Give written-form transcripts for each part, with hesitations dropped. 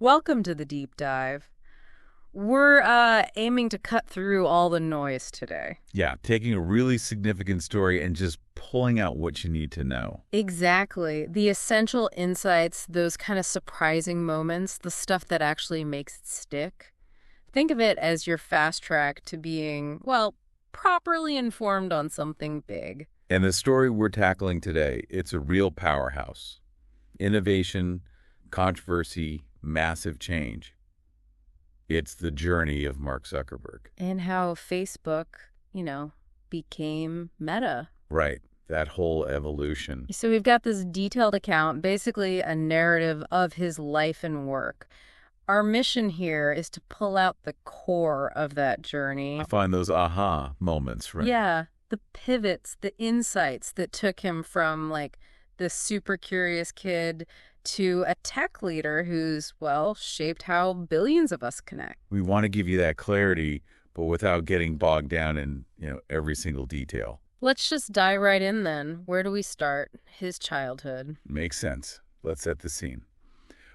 Welcome to the deep dive. We're aiming to cut through all the noise today. Yeah, taking a really significant story and just pulling out what you need to know. Exactly. The essential insights, those kind of surprising moments, the stuff that actually makes it stick. Think of it as your fast track to being, well, properly informed on something big. And the story we're tackling today, it's a real powerhouse. Innovation, controversy, massive change. It's the journey of Mark Zuckerberg. And how Facebook, became Meta. Right, that whole evolution. So we've got this detailed account, basically a narrative of his life and work. Our mission here is to pull out the core of that journey. I find those aha moments, right? Yeah, the pivots, the insights that took him from like the super curious kid to a tech leader who's, well, shaped how billions of us connect. We want to give you that clarity, but without getting bogged down in, every single detail. Let's just dive right in then. Where do we start? His childhood. Makes sense. Let's set the scene.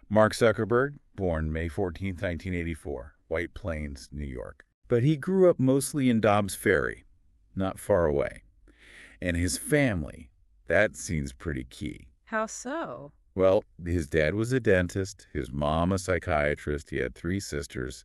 Mark Zuckerberg, born May 14, 1984, White Plains, New York. But he grew up mostly in Dobbs Ferry, not far away. And his family, that seems pretty key. How so? Well, his dad was a dentist, his mom a psychiatrist, he had 3 sisters,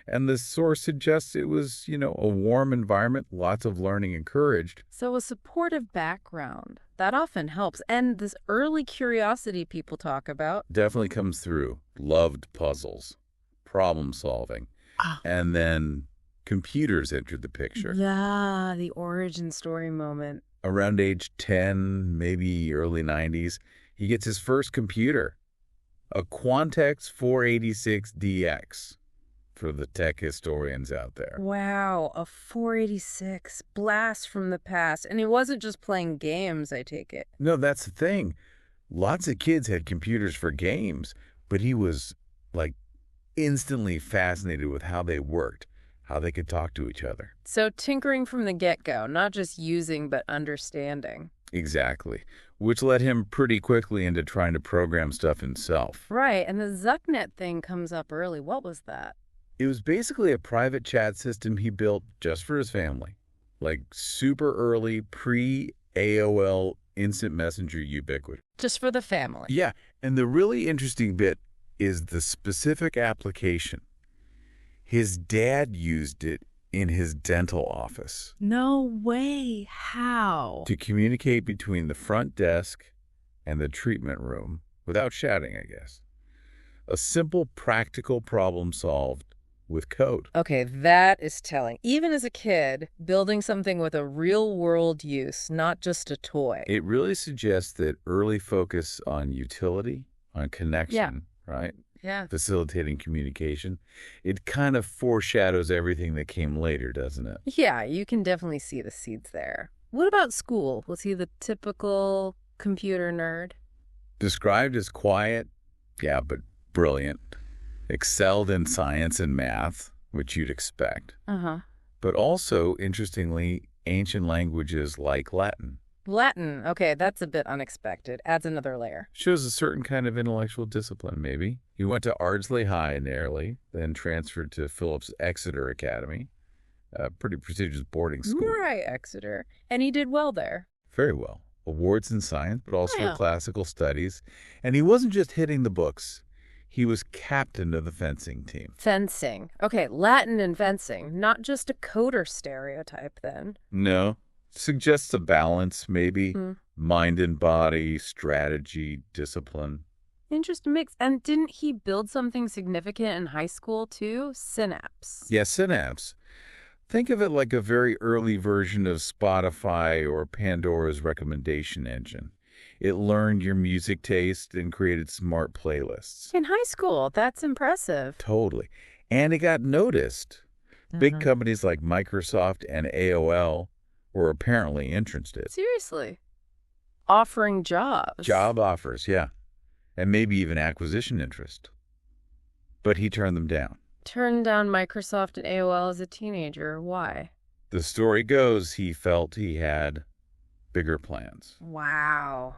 and the source suggests it was, a warm environment, lots of learning encouraged. So a supportive background, that often helps. And this early curiosity people talk about. Definitely comes through. Loved puzzles, problem solving, and then computers entered the picture. Yeah, the origin story moment. Around age 10, maybe early 90s, he gets his first computer, a Quantex 486DX, for the tech historians out there. Wow, a 486, blast from the past. And he wasn't just playing games, I take it. No, that's the thing. Lots of kids had computers for games, but he was, instantly fascinated with how they worked, how they could talk to each other. So tinkering from the get-go, not just using, but understanding. Exactly, which led him pretty quickly into trying to program stuff himself. Right, and the ZuckNet thing comes up early. What was that? It was basically a private chat system he built just for his family, like super early pre-AOL instant messenger ubiquity. Just for the family. Yeah, and the really interesting bit is the specific application. His dad used it in his dental office No way. How? to communicate between the front desk and the treatment room without shouting, I guess. A simple, practical problem solved with code. Okay, that is telling. Even as a kid, building something with a real-world use, not just a toy. It really suggests that early focus on utility, on connection, right? Yeah. Facilitating communication. It kind of foreshadows everything that came later, doesn't it? Yeah, you can definitely see the seeds there. What about school? Was he the typical computer nerd? Described as quiet, yeah, but brilliant. Excelled in science and math, which you'd expect. Uh-huh. But also, interestingly, ancient languages like Latin. Latin. Okay, that's a bit unexpected. Adds another layer. Shows a certain kind of intellectual discipline, maybe. He went to Ardsley High in Airlie, then transferred to Phillips Exeter Academy, a pretty prestigious boarding school. Right, Exeter. And he did well there. Very well. Awards in science, but also Yeah. classical studies. And he wasn't just hitting the books. He was captain of the fencing team. Fencing. Okay, Latin and fencing. Not just a coder stereotype then. No. Suggests a balance, maybe. Hmm. Mind and body, strategy, discipline. Interesting mix. And didn't he build something significant in high school too? Synapse. Yeah, Synapse. Think of it like a very early version of Spotify or Pandora's recommendation engine. It learned your music taste and created smart playlists. In high school, that's impressive. Totally. And it got noticed. Big Uh-huh. companies like Microsoft and AOL were apparently interested. Seriously. Offering jobs. Job offers, yeah. And maybe even acquisition interest. But he turned them down. Turned down Microsoft and AOL as a teenager. Why? The story goes he felt he had bigger plans. Wow.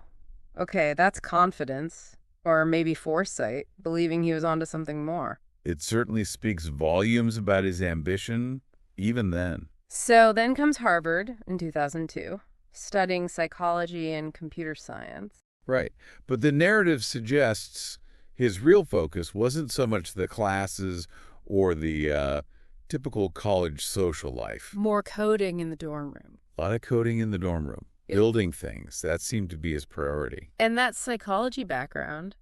Okay, that's confidence. Or maybe foresight, believing he was onto something more. It certainly speaks volumes about his ambition, even then. So then comes Harvard in 2002, studying psychology and computer science. Right. But the narrative suggests his real focus wasn't so much the classes or the typical college social life. More coding in the dorm room. A lot of coding in the dorm room, building things. That seemed to be his priority. And that psychology background,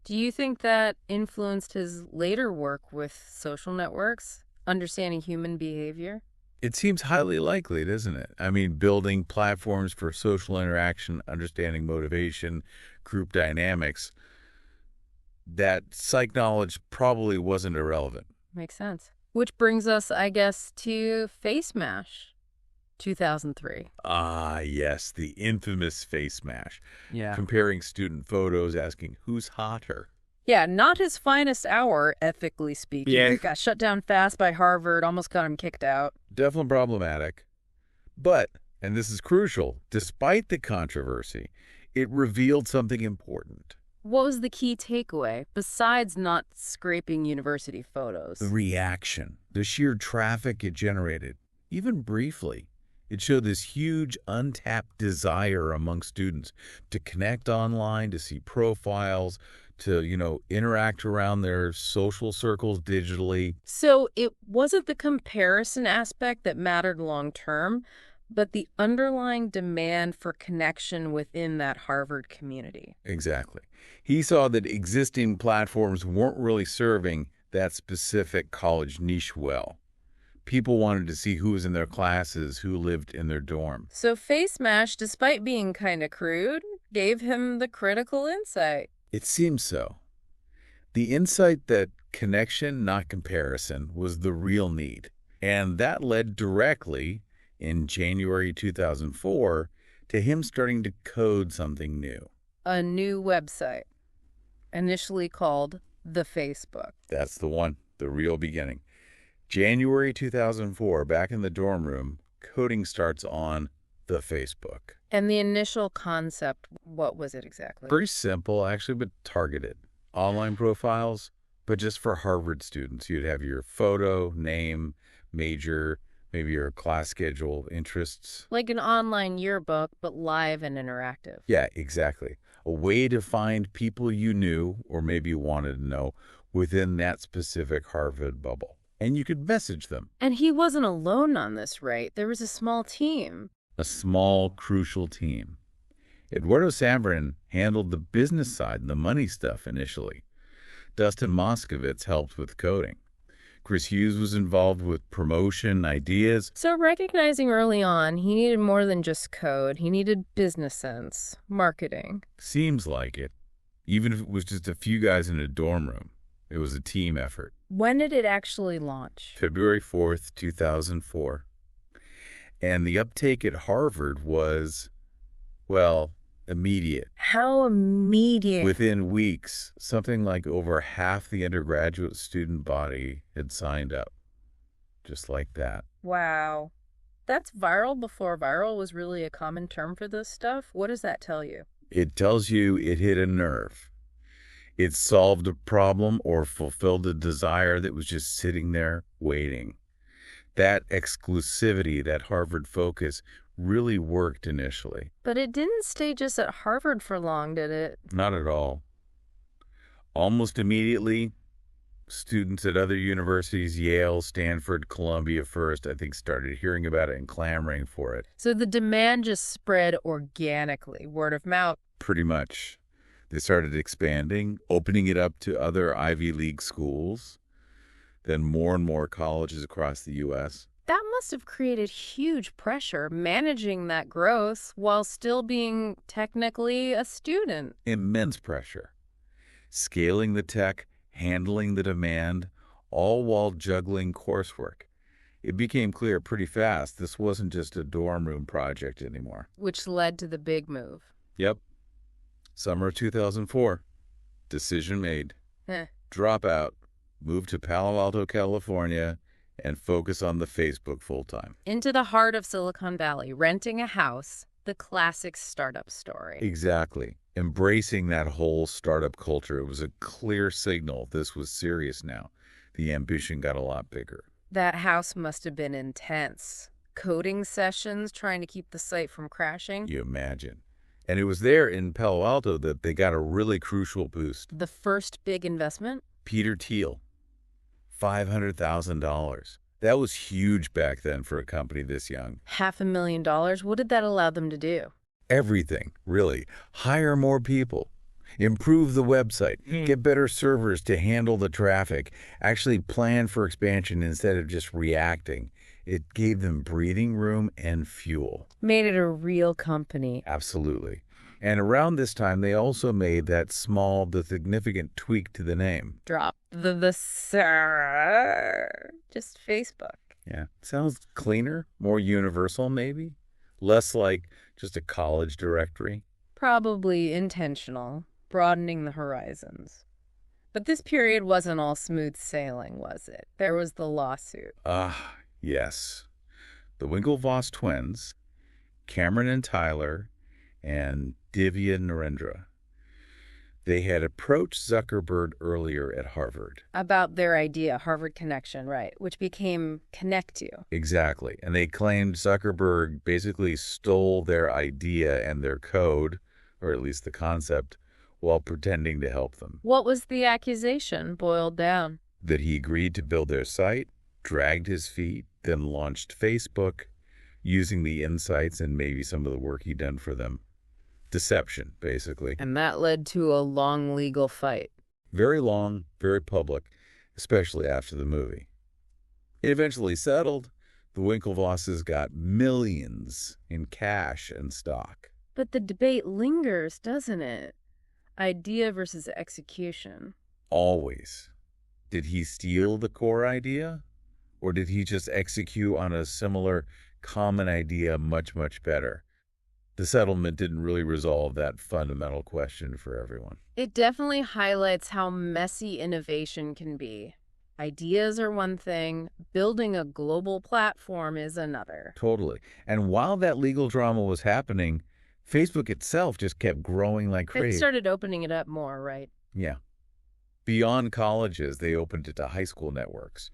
do you think that influenced his later work with social networks, understanding human behavior? It seems highly likely, doesn't it? I mean, building platforms for social interaction, understanding motivation, group dynamics, that psych knowledge probably wasn't irrelevant. Makes sense. Which brings us, I guess, to Face Mash, 2003. Ah, yes, the infamous face mash. Yeah. Comparing student photos, asking who's hotter. Yeah, not his finest hour, ethically speaking. Yeah. Got shut down fast by Harvard, almost got him kicked out. Definitely problematic. But, and this is crucial, despite the controversy, it revealed something important. What was the key takeaway, besides not scraping university photos? The reaction, the sheer traffic it generated, even briefly. It showed this huge untapped desire among students to connect online, to see profiles, to, interact around their social circles digitally. So it wasn't the comparison aspect that mattered long term, but the underlying demand for connection within that Harvard community. Exactly. He saw that existing platforms weren't really serving that specific college niche well. People wanted to see who was in their classes, who lived in their dorm. So Face Mash, despite being kind of crude, gave him the critical insight. It seems so. The insight that connection, not comparison, was the real need. And that led directly, in January 2004, to him starting to code something new. A new website, initially called The Facebook. That's the one, the real beginning. January 2004, back in the dorm room, coding starts on the Facebook. And the initial concept, what was it exactly? Very simple, actually, but targeted. Online profiles, but just for Harvard students. You'd have your photo, name, major, maybe your class schedule, interests. Like an online yearbook, but live and interactive. Yeah, exactly. A way to find people you knew or maybe wanted to know within that specific Harvard bubble. And you could message them. And he wasn't alone on this, right? There was a small team. A small, crucial team. Eduardo Saverin handled the business side and the money stuff initially. Dustin Moskovitz helped with coding. Chris Hughes was involved with promotion, ideas. So recognizing early on, he needed more than just code. He needed business sense, marketing. Seems like it. Even if it was just a few guys in a dorm room, it was a team effort. When did it actually launch? February 4th, 2004. And the uptake at Harvard was, well, immediate. How immediate? Within weeks, something like over half the undergraduate student body had signed up. Just like that. Wow. That's viral before viral was really a common term for this stuff? What does that tell you? It tells you it hit a nerve. It solved a problem or fulfilled a desire that was just sitting there waiting. That exclusivity, that Harvard focus, really worked initially. But it didn't stay just at Harvard for long, did it? Not at all. Almost immediately, students at other universities, Yale, Stanford, Columbia first, I think, started hearing about it and clamoring for it. So the demand just spread organically, word of mouth. Pretty much. They started expanding, opening it up to other Ivy League schools, then more and more colleges across the U.S. That must have created huge pressure, managing that growth while still being technically a student. Immense pressure. Scaling the tech, handling the demand, all while juggling coursework. It became clear pretty fast this wasn't just a dorm room project anymore. Which led to the big move. Yep. Summer of 2004. Decision made. Drop out. Move to Palo Alto, California, and focus on the Facebook full-time. Into the heart of Silicon Valley, renting a house, the classic startup story. Exactly. embracing that whole startup culture. It was a clear signal this was serious now. The ambition got a lot bigger. That house must have been intense. Coding sessions, trying to keep the site from crashing. You imagine. And it was there in Palo Alto that they got a really crucial boost. The first big investment? Peter Thiel, $500,000. That was huge back then for a company this young. $500,000. What did that allow them to do? Everything, really. Hire more people. Improve the website. Get better servers to handle the traffic. Actually plan for expansion instead of just reacting. It gave them breathing room and fuel. Made it a real company. Absolutely. And around this time, they also made that small but significant tweak to the name. Drop the sir. Just Facebook. Yeah. Sounds cleaner, more universal maybe. Less like just a college directory. Probably intentional, broadening the horizons. But this period wasn't all smooth sailing, was it? There was the lawsuit. Yes. The Winklevoss twins, Cameron and Tyler, and Divya Narendra. They had approached Zuckerberg earlier at Harvard. About their idea, Harvard Connection, right, which became Connect You. Exactly. And they claimed Zuckerberg basically stole their idea and their code, or at least the concept, while pretending to help them. What was the accusation, boiled down? That he agreed to build their site, dragged his feet, then launched Facebook, using the insights and maybe some of the work he'd done for them. Deception, basically. And that led to a long legal fight. Very long, very public, especially after the movie. It eventually settled. The Winklevosses got millions in cash and stock. But the debate lingers, doesn't it? Idea versus execution. Always. Did he steal the core idea? Or did he just execute on a similar common idea much, much better? The settlement didn't really resolve that fundamental question for everyone. It definitely highlights how messy innovation can be. Ideas are one thing, building a global platform is another. Totally. And while that legal drama was happening, Facebook itself just kept growing like It crazy. started opening it up more, right? Yeah. Beyond colleges, they opened it to high school networks.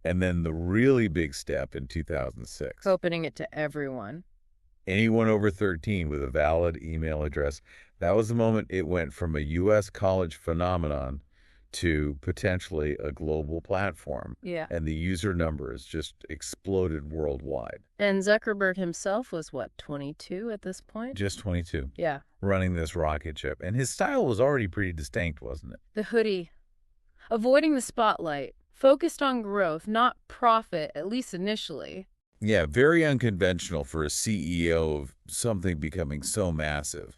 And then the really big step in 2006. Opening it to everyone. Anyone over 13 with a valid email address. That was the moment it went from a U.S. college phenomenon to potentially a global platform. Yeah. And the user numbers just exploded worldwide. And Zuckerberg himself was, what, 22 at this point? Just 22. Yeah. Running this rocket ship. And his style was already pretty distinct, wasn't it? The hoodie. Avoiding the spotlight. Focused on growth, not profit, at least initially. Yeah, very unconventional for a CEO of something becoming so massive.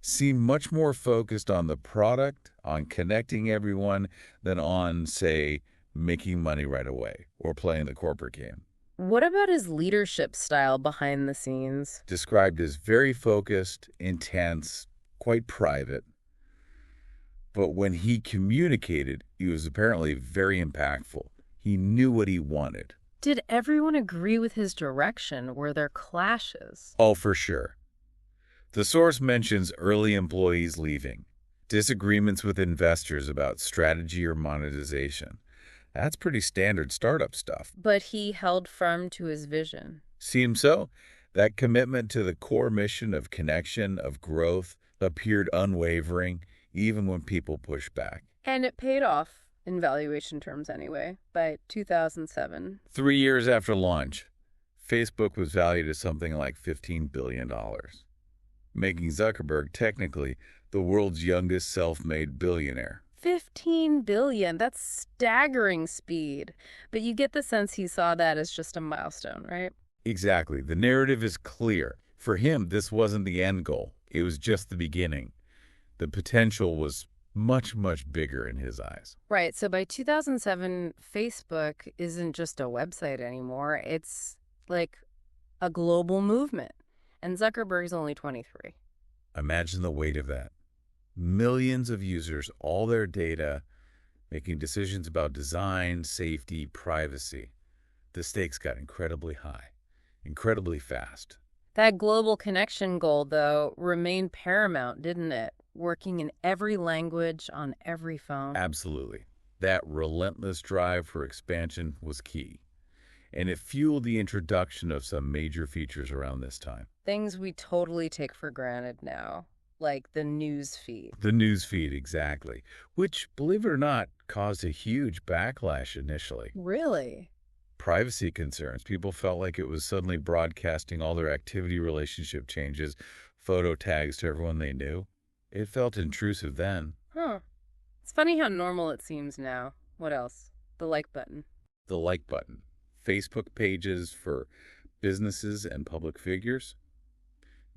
Seemed much more focused on the product, on connecting everyone, than on, say, making money right away or playing the corporate game. What about his leadership style behind the scenes? Described as very focused, intense, quite private. But when he communicated, he was apparently very impactful. He knew what he wanted. Did everyone agree with his direction? Were there clashes? Oh, for sure. The source mentions early employees leaving, disagreements with investors about strategy or monetization. That's pretty standard startup stuff. But he held firm to his vision. Seems so. That commitment to the core mission of connection, of growth, appeared unwavering, even when people pushed back. And it paid off, in valuation terms anyway, by 2007. 3 years after launch, Facebook was valued at something like $15 billion, making Zuckerberg technically the world's youngest self-made billionaire. 15 billion, that's staggering speed. But you get the sense he saw that as just a milestone, right? Exactly. The narrative is clear. For him, this wasn't the end goal. It was just the beginning. The potential was much, much bigger in his eyes. Right. So by 2007, Facebook isn't just a website anymore. It's like a global movement. And Zuckerberg's only 23. Imagine the weight of that. Millions of users, all their data, making decisions about design, safety, privacy. The stakes got incredibly high, incredibly fast. That global connection goal, though, remained paramount, didn't it? Working in every language on every phone. Absolutely. That relentless drive for expansion was key, and it fueled the introduction of some major features around this time. Things we totally take for granted now, like the news feed. The news feed, exactly, which, believe it or not, caused a huge backlash initially. Really? Privacy concerns. People felt like it was suddenly broadcasting all their activity relationship changes, photo tags to everyone they knew. It felt intrusive then. Huh. It's funny how normal it seems now. What else? The like button. The like button. Facebook pages for businesses and public figures.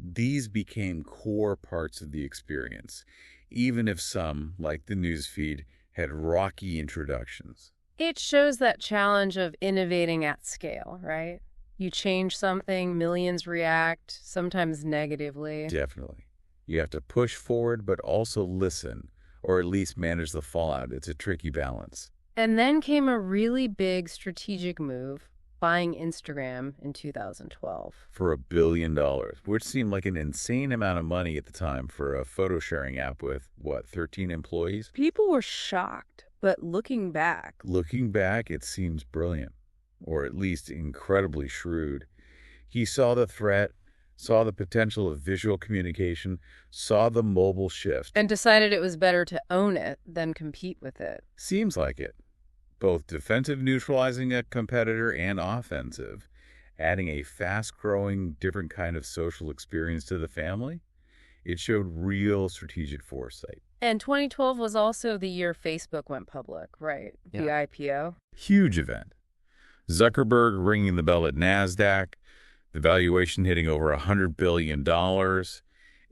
These became core parts of the experience, even if some, like the newsfeed, had rocky introductions. It shows that challenge of innovating at scale, right? You change something, millions react, sometimes negatively. Definitely. You have to push forward, but also listen, or at least manage the fallout. It's a tricky balance. And then came a really big strategic move, buying Instagram in 2012. For $1 billion, which seemed like an insane amount of money at the time for a photo sharing app with, what, 13 employees? People were shocked, but Looking back, it seems brilliant, or at least incredibly shrewd. He saw the threat, saw the potential of visual communication, saw the mobile shift. and decided it was better to own it than compete with it. Seems like it. Both defensive neutralizing a competitor and offensive, adding a fast-growing, different kind of social experience to the family. It showed real strategic foresight. And 2012 was also the year Facebook went public, right? The IPO. Huge event. Zuckerberg ringing the bell at NASDAQ, the valuation hitting over $100 billion.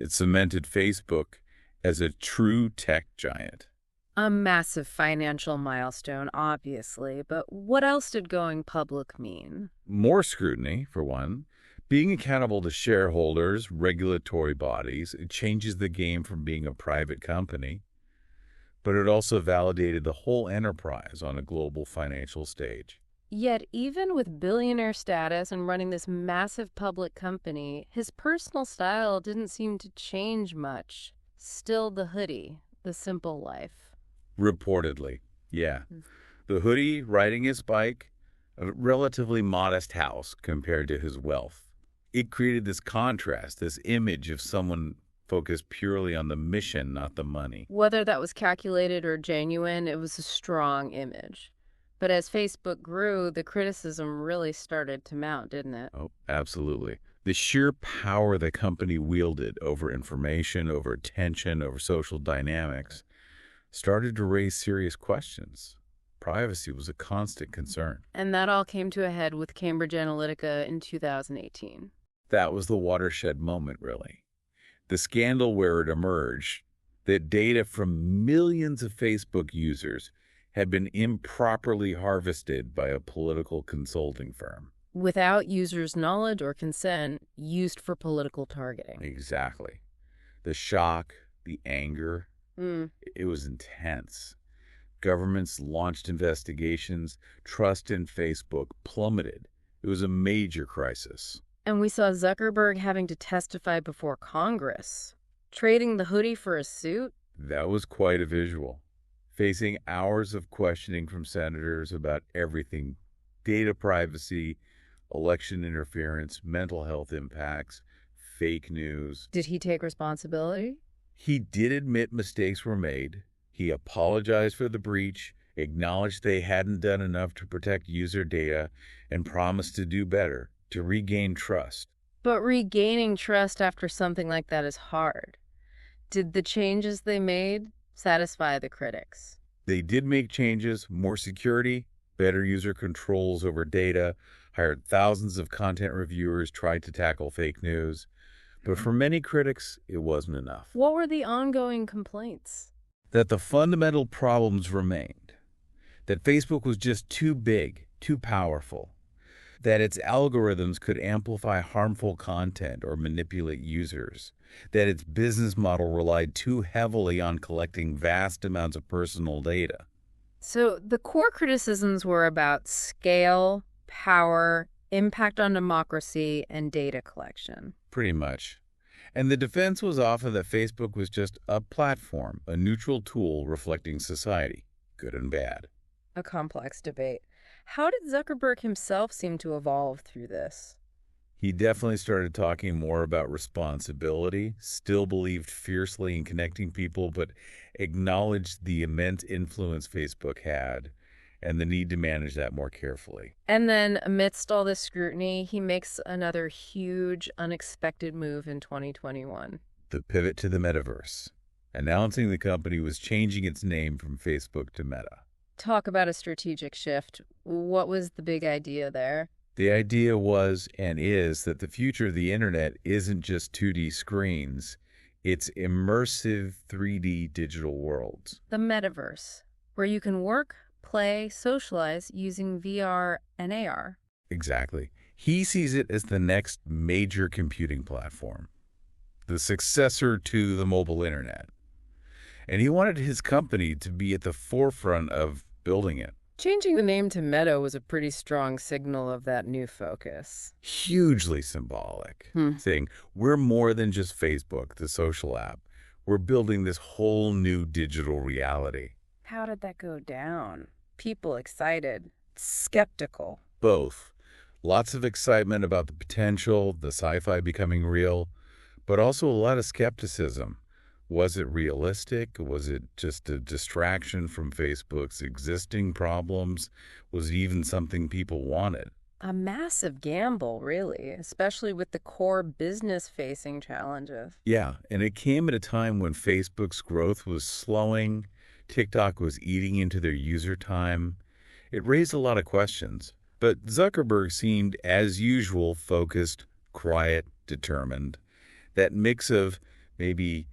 It cemented Facebook as a true tech giant. A massive financial milestone, obviously, but what else did going public mean? More scrutiny, for one. Being accountable to shareholders, regulatory bodies, it changes the game from being a private company. But it also validated the whole enterprise on a global financial stage. Yet, even with billionaire status and running this massive public company, his personal style didn't seem to change much. Still the hoodie, the simple life. Reportedly, yeah. The hoodie, riding his bike, a relatively modest house compared to his wealth. It created this contrast, this image of someone focused purely on the mission, not the money. Whether that was calculated or genuine, it was a strong image. But as Facebook grew, the criticism really started to mount, didn't it? Oh, absolutely. The sheer power the company wielded over information, over attention, over social dynamics started to raise serious questions. Privacy was a constant concern. And that all came to a head with Cambridge Analytica in 2018. That was the watershed moment, really. The scandal where it emerged that data from millions of Facebook users had been improperly harvested by a political consulting firm. Without users' knowledge or consent, used for political targeting. Exactly. The shock, the anger, it was intense. Governments launched investigations. Trust in Facebook plummeted. It was a major crisis. And we saw Zuckerberg having to testify before Congress. Trading the hoodie for a suit? That was quite a visual. Facing hours of questioning from senators about everything: data privacy, election interference, mental health impacts, fake news. Did he take responsibility? He did admit mistakes were made. He apologized for the breach, acknowledged they hadn't done enough to protect user data, and promised to do better, to regain trust. But regaining trust after something like that is hard. Did the changes they made satisfy the critics? They did make changes: more security, better user controls over data, hired thousands of content reviewers, tried to tackle fake news. But for many critics, it wasn't enough. What were the ongoing complaints? That the fundamental problems remained. That Facebook was just too big, too powerful. That its algorithms could amplify harmful content or manipulate users. That its business model relied too heavily on collecting vast amounts of personal data. So the core criticisms were about scale, power, impact on democracy, and data collection. Pretty much. And the defense was often that Facebook was just a platform, a neutral tool reflecting society, good and bad. A complex debate. How did Zuckerberg himself seem to evolve through this? He definitely started talking more about responsibility, still believed fiercely in connecting people, but acknowledged the immense influence Facebook had and the need to manage that more carefully. And then, amidst all this scrutiny, he makes another huge, unexpected move in 2021. The pivot to the metaverse, announcing the company was changing its name from Facebook to Meta. Talk about a strategic shift. What was the big idea there? The idea was and is that the future of the internet isn't just 2D screens, it's immersive 3D digital worlds. The metaverse, where you can work, play, socialize using VR and AR. Exactly. He sees it as the next major computing platform, the successor to the mobile internet. And he wanted his company to be at the forefront of building it. Changing the name to Meta was a pretty strong signal of that new focus. Hugely symbolic, saying, we're more than just Facebook, the social app. We're building this whole new digital reality. How did that go down? People excited, skeptical. Both. Lots of excitement about the potential, the sci-fi becoming real, but also a lot of skepticism. Was it realistic? Was it just a distraction from Facebook's existing problems? Was it even something people wanted? A massive gamble, really, especially with the core business-facing challenges. Yeah, and it came at a time when Facebook's growth was slowing, TikTok was eating into their user time. It raised a lot of questions, but Zuckerberg seemed, as usual, focused, quiet, determined. That mix of maybe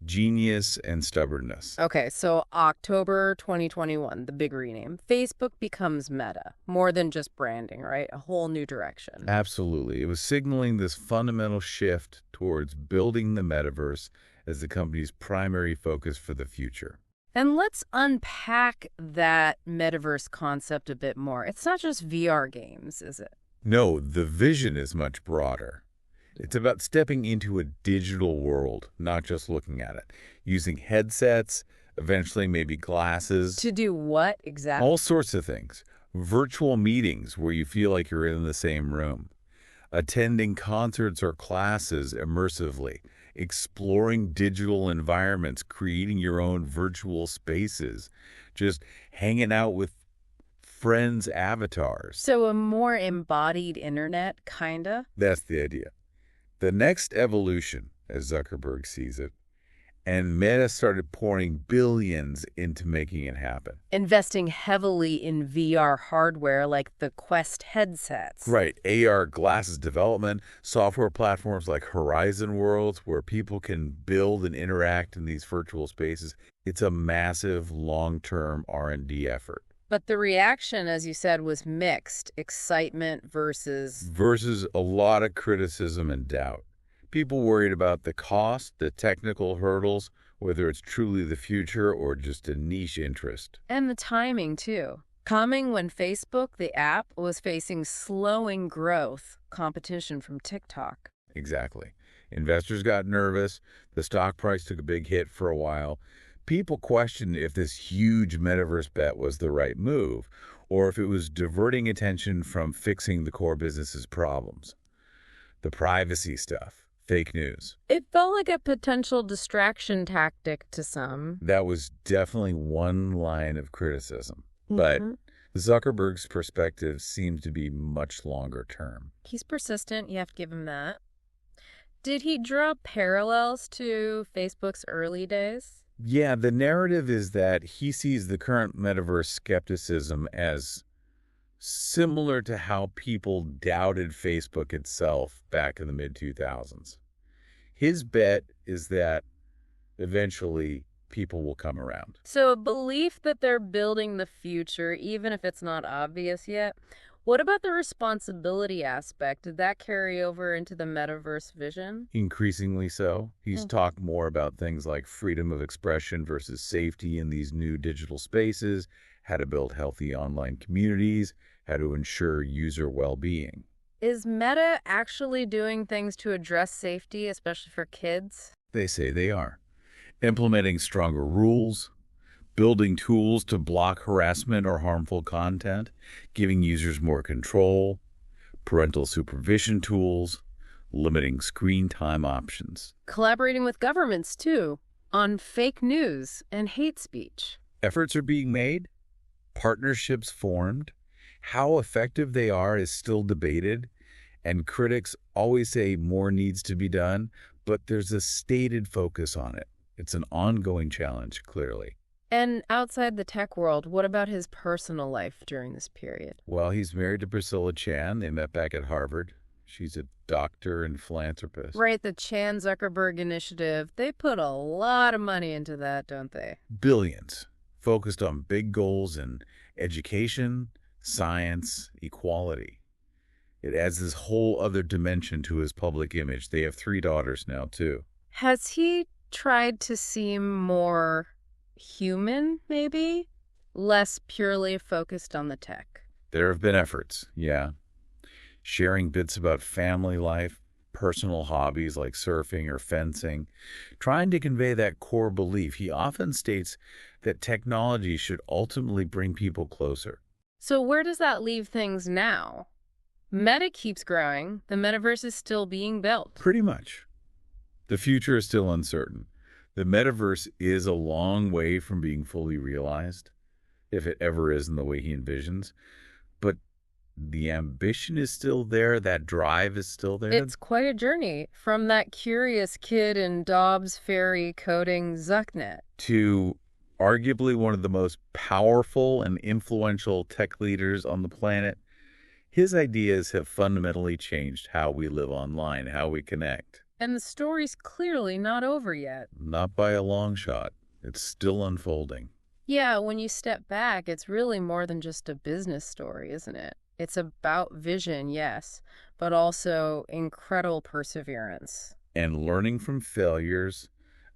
genius and stubbornness. Okay, so October 2021, the big rename. Facebook becomes Meta. More than just branding, right? A whole new direction. Absolutely. It was signaling this fundamental shift towards building the metaverse as the company's primary focus for the future. And let's unpack that metaverse concept a bit more. It's not just VR games, is it? No, the vision is much broader. It's about stepping into a digital world, not just looking at it. Using headsets, eventually maybe glasses. To do what exactly? All sorts of things. Virtual meetings where you feel like you're in the same room. Attending concerts or classes immersively. Exploring digital environments, creating your own virtual spaces. Just hanging out with friends' avatars. So a more embodied internet, kinda? That's the idea. The next evolution, as Zuckerberg sees it, and Meta started pouring billions into making it happen. Investing heavily in VR hardware like the Quest headsets. Right, AR glasses development, software platforms like Horizon Worlds where people can build and interact in these virtual spaces. It's a massive long-term R&D effort. But the reaction, as you said, was mixed. Excitement versus a lot of criticism and doubt. People worried about the cost, the technical hurdles, whether it's truly the future or just a niche interest. And the timing, too. Coming when Facebook, the app, was facing slowing growth, competition from TikTok. Exactly. Investors got nervous. The stock price took a big hit for a while. People questioned if this huge metaverse bet was the right move, or if it was diverting attention from fixing the core business's problems. The privacy stuff, fake news. It felt like a potential distraction tactic to some. That was definitely one line of criticism. But Zuckerberg's perspective seemed to be much longer term. He's persistent, you have to give him that. Did he draw parallels to Facebook's early days? Yeah, the narrative is that he sees the current metaverse skepticism as similar to how people doubted Facebook itself back in the mid-2000s. His bet is that eventually people will come around. So a belief that they're building the future, even if it's not obvious yet. What about the responsibility aspect? Did that carry over into the metaverse vision? Increasingly so. He's talked more about things like freedom of expression versus safety in these new digital spaces, how to build healthy online communities, how to ensure user well-being. Is Meta actually doing things to address safety, especially for kids? They say they are. Implementing stronger rules, building tools to block harassment or harmful content, giving users more control, parental supervision tools, limiting screen time options. Collaborating with governments, too, on fake news and hate speech. Efforts are being made, partnerships formed. How effective they are is still debated, and critics always say more needs to be done, but there's a stated focus on it. It's an ongoing challenge, clearly. And outside the tech world, what about his personal life during this period? Well, he's married to Priscilla Chan. They met back at Harvard. She's a doctor and philanthropist. Right, the Chan Zuckerberg initiative. They put a lot of money into that, don't they? Billions, focused on big goals in education, science, equality. It adds this whole other dimension to his public image. They have 3 daughters now, too. Has he tried to seem more human, maybe? Less purely focused on the tech? There have been efforts, yeah. Sharing bits about family life, personal hobbies like surfing or fencing, trying to convey that core belief. He often states that technology should ultimately bring people closer. So where does that leave things now? Meta keeps growing. The metaverse is still being built. Pretty much. The future is still uncertain. The metaverse is a long way from being fully realized, if it ever is in the way he envisions. But the ambition is still there. That drive is still there. It's quite a journey from that curious kid in Dobbs Ferry coding Zucknet to arguably one of the most powerful and influential tech leaders on the planet. His ideas have fundamentally changed how we live online, how we connect. And the story's clearly not over yet. Not by a long shot. It's still unfolding. Yeah, when you step back, it's really more than just a business story, isn't it? It's about vision, yes, but also incredible perseverance. And learning from failures,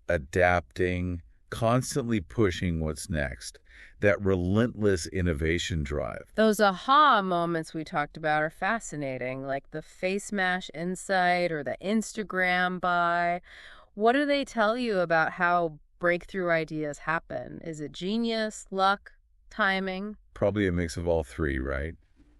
adapting, constantly pushing what's next. That relentless innovation drive. Those aha moments we talked about are fascinating, like the face mash insight or the Instagram buy. What do they tell you about how breakthrough ideas happen? Is it genius, luck, timing? Probably a mix of all 3, right?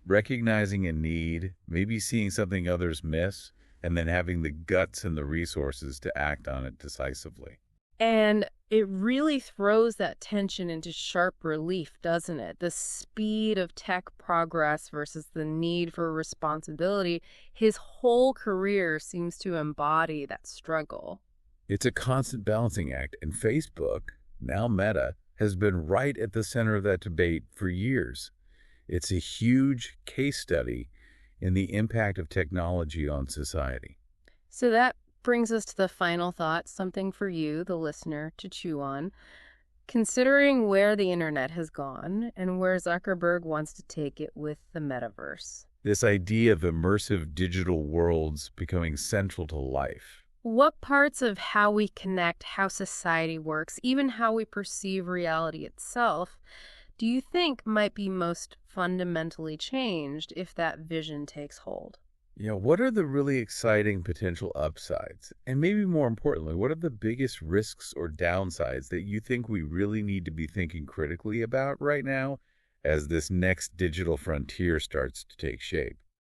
Recognizing a need, maybe seeing something others miss, and then having the guts and the resources to act on it decisively. And it really throws that tension into sharp relief, doesn't it? The speed of tech progress versus the need for responsibility. His whole career seems to embody that struggle. It's a constant balancing act, and Facebook, now Meta, has been right at the center of that debate for years. It's a huge case study in the impact of technology on society. So that brings us to the final thought, something for you, the listener, to chew on. Considering where the internet has gone and where Zuckerberg wants to take it with the metaverse. This idea of immersive digital worlds becoming central to life. What parts of how we connect, how society works, even how we perceive reality itself, do you think might be most fundamentally changed if that vision takes hold? What are the really exciting potential upsides? And maybe more importantly, what are the biggest risks or downsides that you think we really need to be thinking critically about right now as this next digital frontier starts to take shape?